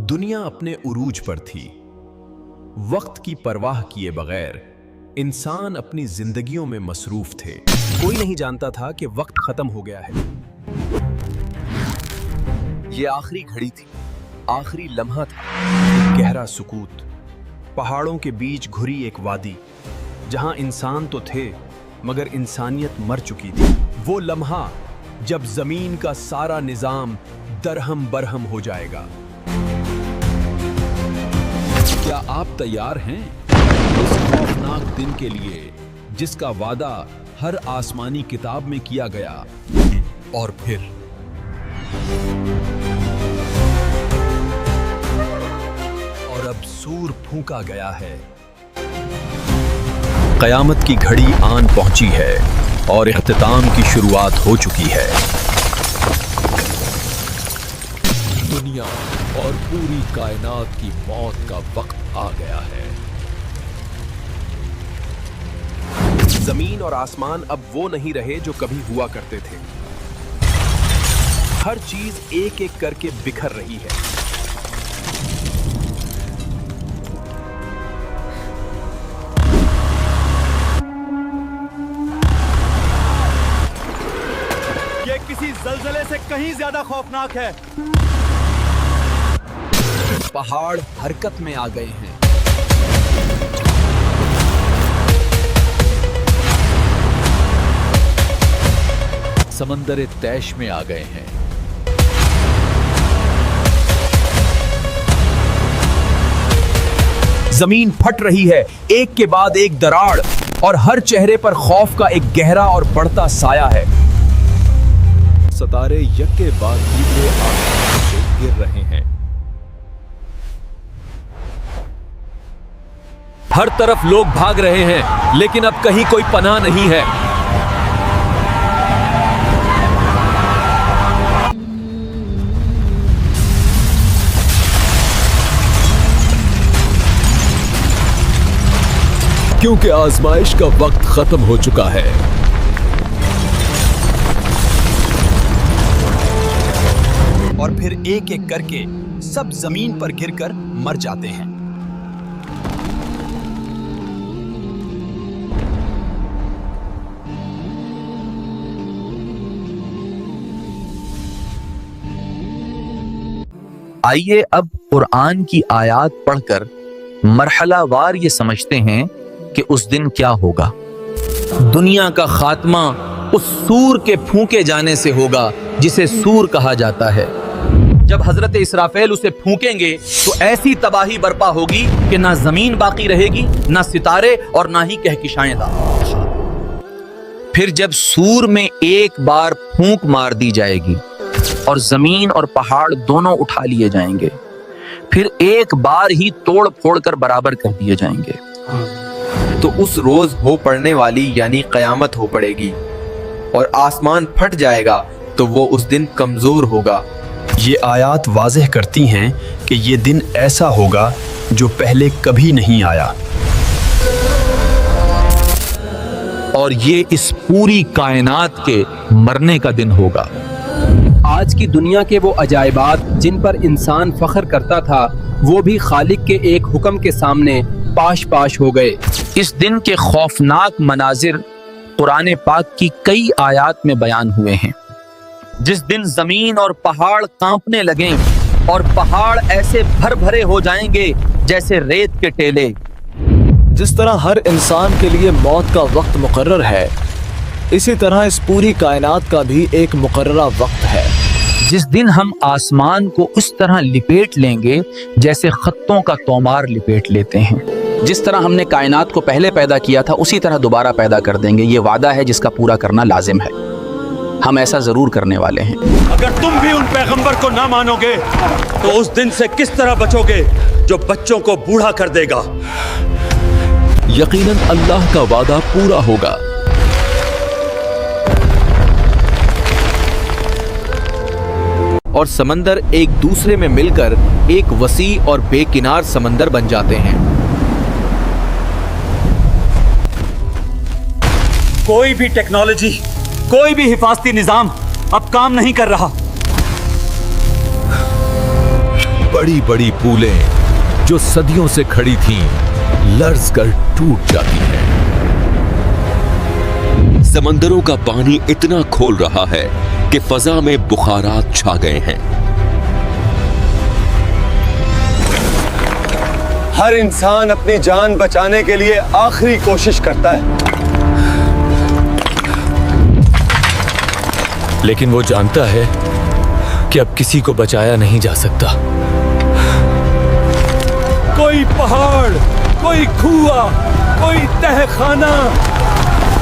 दुनिया अपने उरूज पर थी। वक्त की परवाह किए बगैर इंसान अपनी जिंदगियों में मसरूफ थे। कोई नहीं जानता था कि वक्त खत्म हो गया है। ये आखिरी घड़ी थी, आखिरी लम्हा था। एक गहरा सुकूत, पहाड़ों के बीच घुरी एक वादी जहां इंसान तो थे मगर इंसानियत मर चुकी थी। वो लम्हा जब जमीन का सारा निजाम दरहम बरहम हो जाएगा। क्या आप तैयार हैं उस खौफनाक दिन के लिए जिसका वादा हर आसमानी किताब में किया गया? और फिर और अब सूर फूंका गया है। कयामत की घड़ी आन पहुंची है और इख्तिताम की शुरुआत हो चुकी है। दुनिया और पूरी कायनात की मौत का वक्त आ गया है। जमीन और आसमान अब वो नहीं रहे जो कभी हुआ करते थे। हर चीज एक एक करके बिखर रही है। ये किसी जलजले से कहीं ज्यादा खौफनाक है। पहाड़ हरकत में आ गए हैं। समंदर तैश में आ गए हैं। जमीन फट रही है, एक के बाद एक दरार, और हर चेहरे पर खौफ का एक गहरा और बढ़ता साया है। सितारे यक्के बाद दूसरे आसमान से गिर रहे हैं। हर तरफ लोग भाग रहे हैं, लेकिन अब कहीं कोई पनाह नहीं है। क्योंकि आजमाइश का वक्त खत्म हो चुका है। और फिर एक एक करके सब जमीन पर गिरकर मर जाते हैं। आइए अब कुरान की आयत पढ़कर मरहलावार ये समझते हैं कि उस दिन क्या होगा। दुनिया का खात्मा उस सूर के फूंके जाने से होगा जिसे सूर कहा जाता है। जब हजरत इसराफेल उसे फूंकेंगे तो ऐसी तबाही बर्पा होगी कि ना जमीन बाकी रहेगी, ना सितारे और ना ही कहकशाएं। फिर जब सूर में एक बार फूंक मार दी जाएगी और जमीन और पहाड़ दोनों उठा लिए जाएंगे, फिर एक बार ही तोड़ फोड़ कर बराबर कर दिए जाएंगे, तो उस रोज हो पड़ने वाली यानी कयामत हो पड़ेगी और आसमान फट जाएगा तो वो उस दिन कमजोर होगा। ये आयत वाज़ेह करती हैं कि ये दिन ऐसा होगा जो पहले कभी नहीं आया, और ये इस पूरी कायनात के मरने का दिन होगा। आज की दुनिया के वो अजायबात जिन पर इंसान फख्र करता था, वो भी खालिक के एक हुक्म के सामने पाश पाश हो गए। इस दिन के खौफनाक मनाजिर कुरान पाक की कई आयत में बयान हुए हैं। जिस दिन जमीन और पहाड़ कांपने लगें और पहाड़ ऐसे भर भरे हो जाएंगे जैसे रेत के टेले। जिस तरह हर इंसान के लिए मौत का वक्त मुकर्रर है, इसी तरह इस पूरी कायनात का भी एक मुकर्ररा वक्त है। जिस दिन हम आसमान को उस तरह लिपेट लेंगे जैसे खत्तों का तोमार लिपेट लेते हैं। जिस तरह हमने कायनात को पहले पैदा किया था, उसी तरह दोबारा पैदा कर देंगे। ये वादा है जिसका पूरा करना लाजिम है। हम ऐसा जरूर करने वाले हैं। अगर तुम भी उन पैगंबर को ना मानोगे तो उस दिन से किस तरह बचोगे जो बच्चों को बूढ़ा कर देगा। यकीनन अल्लाह का वादा पूरा होगा। और समंदर एक दूसरे में मिलकर एक वसी और बेकिनार समंदर बन जाते हैं। कोई भी टेक्नोलॉजी, कोई भी हिफाजती निजाम अब काम नहीं कर रहा। बड़ी बड़ी पुलें जो सदियों से खड़ी थीं लर्ज कर टूट जाती हैं। समंदरों का पानी इतना खोल रहा है कि फजा में बुखारात छा गए हैं। हर इंसान अपनी जान बचाने के लिए आखिरी कोशिश करता है, लेकिन वो जानता है कि अब किसी को बचाया नहीं जा सकता। कोई पहाड़, कोई कुआं, कोई तहखाना,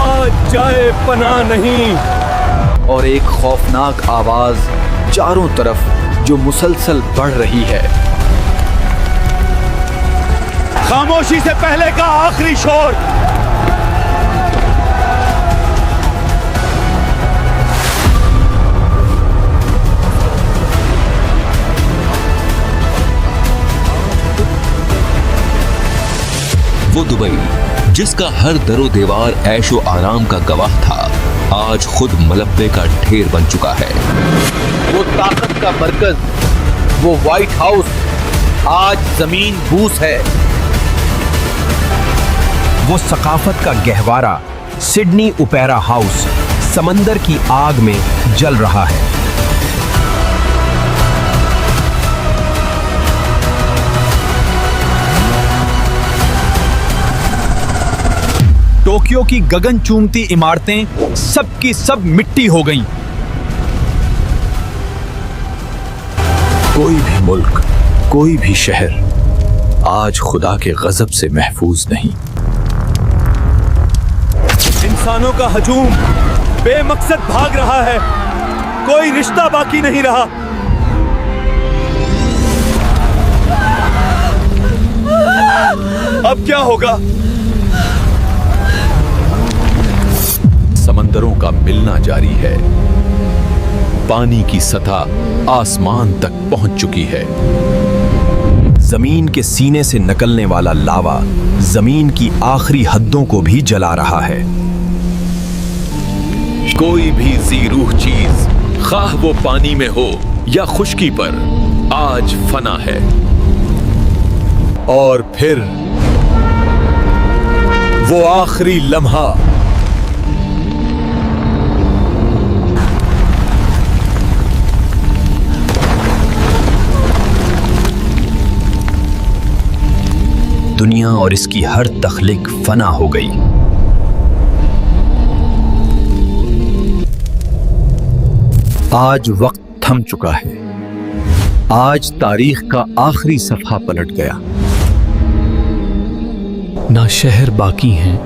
आज जाए पनाह नहीं। और एक खौफनाक आवाज चारों तरफ जो मुसलसल बढ़ रही है। खामोशी से पहले का आखिरी शोर। वो दुबई जिसका हर दरो दीवार ऐशो आराम का गवाह था, आज खुद मलबे का ढेर बन चुका है। वो ताकत का मरकज, वो व्हाइट हाउस आज जमीन बूस है। वो सकाफत का गहवारा सिडनी ओपेरा हाउस समंदर की आग में जल रहा है। टोक्यो की गगन चूमती इमारतें सब की सब मिट्टी हो गईं। कोई भी मुल्क, कोई भी शहर आज खुदा के गजब से महफूज नहीं। इंसानों का हजूम बेमकसद भाग रहा है, कोई रिश्ता बाकी नहीं रहा। अब क्या होगा? समंदरों का मिलना जारी है। पानी की सतह आसमान तक पहुंच चुकी है। जमीन के सीने से निकलने वाला लावा जमीन की आखिरी हद्दों को भी जला रहा है। कोई भी ज़ी-रूह चीज, खाह वो पानी में हो या खुश्की पर, आज फना है। और फिर वो आखिरी लम्हा, दुनिया और इसकी हर तख्लीक फना हो गई। आज वक्त थम चुका है। आज तारीख का आखिरी सफ़हा पलट गया। ना शहर बाकी हैं,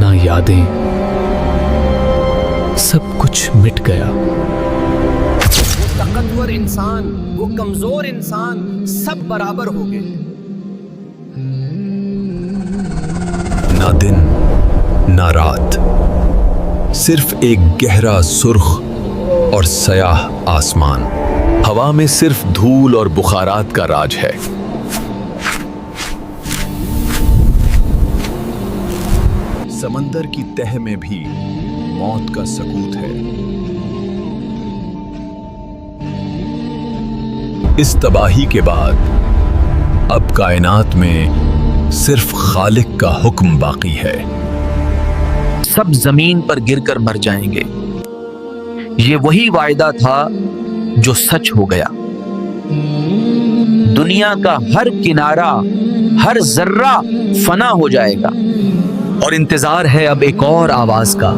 ना यादें, सब कुछ मिट गया। वो ताकतवर इंसान, वो कमजोर इंसान, सब बराबर हो गए। ना दिन ना रात, सिर्फ एक गहरा सुर्ख और सयाह आसमान। हवा में सिर्फ धूल और बुखारात का राज है। समंदर की तह में भी मौत का सकूत है। इस तबाही के बाद अब कायनात में सिर्फ खालिक का हुक्म बाकी है। सब जमीन पर गिरकर मर जाएंगे। ये वही वायदा था जो सच हो गया। दुनिया का हर किनारा, हर जर्रा फना हो जाएगा और इंतजार है अब एक और आवाज का,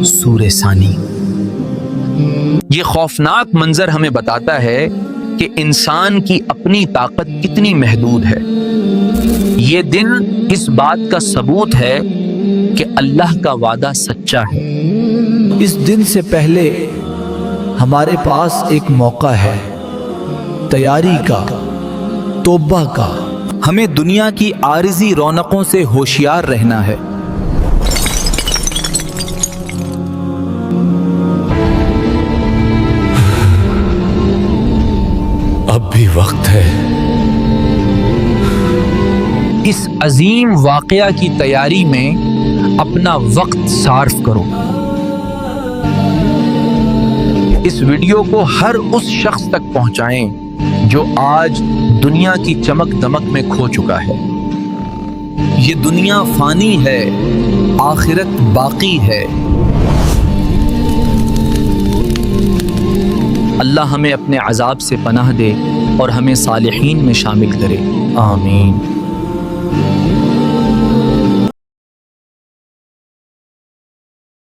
सूरे सानी। ये खौफनाक मंजर हमें बताता है कि इंसान की अपनी ताकत कितनी महदूद है। ये दिन इस बात का सबूत है कि अल्लाह का वादा सच्चा है। इस दिन से पहले हमारे पास एक मौका है, तैयारी का, तौबा का। हमें दुनिया की आरिजी रौनकों से होशियार रहना है। अब भी वक्त है। इस अजीम वाकया की तैयारी में अपना वक्त सार्फ करो। اس ویڈیو کو ہر اس شخص تک پہنچائیں جو آج دنیا کی چمک دمک میں کھو چکا ہے۔ یہ دنیا فانی ہے، آخرت باقی ہے۔ اللہ ہمیں اپنے عذاب سے پناہ دے اور ہمیں صالحین میں شامل کرے، آمین۔